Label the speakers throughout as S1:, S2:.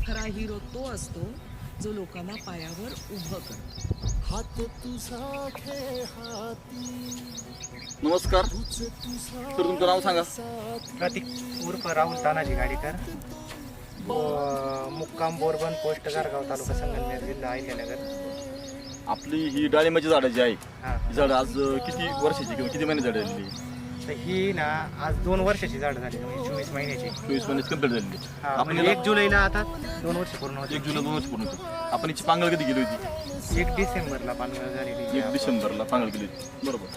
S1: खरा हिरो तो असतो जो लोकांना पायावर उभं करतो. हात तुझा
S2: नमस्कार. तर तुमचं नाव सांगा.
S3: प्रतीक उर्फ राहुल तानाजी गाडीकर, मुक्काम बोरबन, पोस्ट गारगाव, तालुका संगमनेर, जिल्हा अहिल्यानगर.
S2: आपली ही डाळिंबाची झाडं जी आहे
S3: हां,
S2: ही झाडं आज किती वर्षाची किंवा किती महिने झाडं झालेली?
S3: तर ही ना आज 2 वर्षाची झाड झाली, म्हणजे 24 महिन्याची.
S2: 24 महिन्याची कंप्लीट झालेली.
S3: हा,
S2: आपण
S3: म्हणजे 1 जुलैला आता 2 वर्ष पूर्ण होते.
S2: 1 जुलै 2 वर्ष पूर्ण होते. आपण हिची पांगळ कधी गेली होती?
S3: 1 डिसेंबरला पानगळ झालेली.
S2: 1 डिसेंबरला पांगळ केली होती. बरोबर.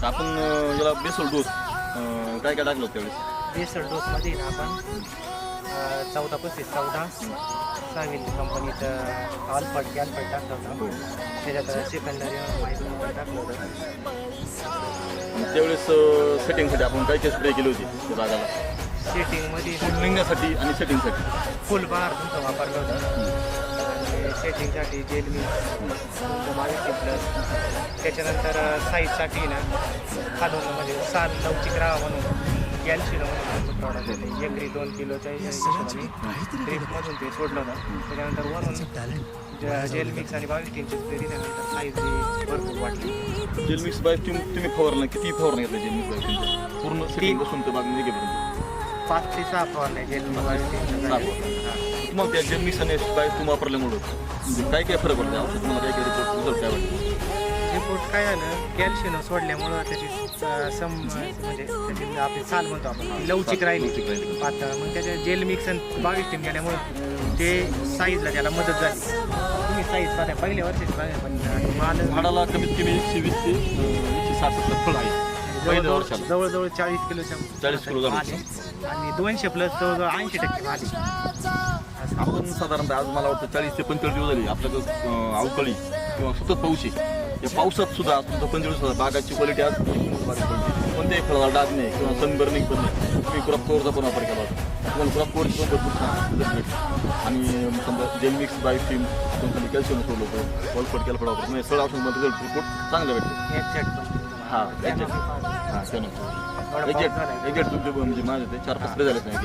S2: तर आपण याला बेसल डोस काय काय टाकलं होतं त्यावेळेस?
S3: बेसल डोसमध्ये ना आपण 14/14 साविल कंपनीचं ऑलफट गॅलफट टाकलं होतं. त्याच्यात सेकंडरी माहिती टाकलं होतं.
S2: आणि त्यावेळेस सेटिंगसाठी आपण काय काय स्प्रे केली होती त्या बागाला?
S3: सेटिंगमध्ये
S2: फुल निघण्यासाठी आणि सेटिंगसाठी
S3: फुल बहार तुमचं वापरलं होतं. आणि सेटिंगसाठी जेल मी तुमचं 22 प्लस. त्याच्यानंतर साईजसाठी ना खालून म्हणजे साल लवचिक राहा म्हणून गॅल्शिनो म्हणून प्रॉडक्ट होते. एकरी 2 किलोच्या हिशोबाने ड्रिपमधून ते सोडलं होतं. त्याच्यानंतर वरून जेल मिक्स आणि 22 टीमची स्प्रे दिल्यानंतर साईज भरपूर वाटली.
S2: जेल मिक्स बाय तुम्ही फवारलं किती फवारणी घेतलं जेल मिक्स बाय? पूर्ण सेटिंग बसून ते बाग निघेपर्यंत
S3: 5 ते 6 फवारण्या जेल मिक्स 22 टीमच्या.
S2: मग त्या जेल मिक्स आणि बाय तुम्ही वापरल्यामुळं म्हणजे काय काय फरक पडतो औषध? तुम्हाला काय काय रिझल्ट काय वाटतं?
S3: रिपोर्ट काय झालं, कॅल्शियम सोडल्यामुळं त्याची म्हणजे त्याची आपली साल म्हणतो आपण ती लवचिक राहिली पातळ. मग त्याच्या जेल मिक्स आणि 22 टीम गेल्यामुळं ते साईजला त्याला मदत झाली. तुम्ही साईज पाहता पहिल्या वर्षाची पाहिजे, पण माल
S2: झाडाला कमीत कमी 120 ते 160 फळ आहे पहिल्या वर्षाला.
S3: जवळजवळ 40 किलोच्या
S2: 40 किलो झालं.
S3: आणि 200 प्लस जवळजवळ 80% आली.
S2: आपण साधारणतः आज मला वाटतं 40 ते 45 दिवस झाली आपल्याकडं अवकाळी किंवा सतत पाऊस आहे. या पावसात सुद्धा तुमचं 45 बागाची क्वालिटी आज कोणत्याही फळाला डाग नाही किंवा सनबर्निंग पण नाही. तुम्ही क्रॉप कवरचा पण वापर केला होता. तुम्हाला क्रॉप कवरची पण भरपूर छान रिझल्ट भेटतो. आणि समजा gel mix by team company calcium सोडलं होतं, वॉलफट केलं वापर म्हणजे सगळं औषध रिझल्ट रिपोर्ट चांगलं भेटतो. हां एक्झॅक्ट. हां त्यानंतर एक्झॅक्ट तुमचे म्हणजे माझे ते 4-5 झालेच नाही.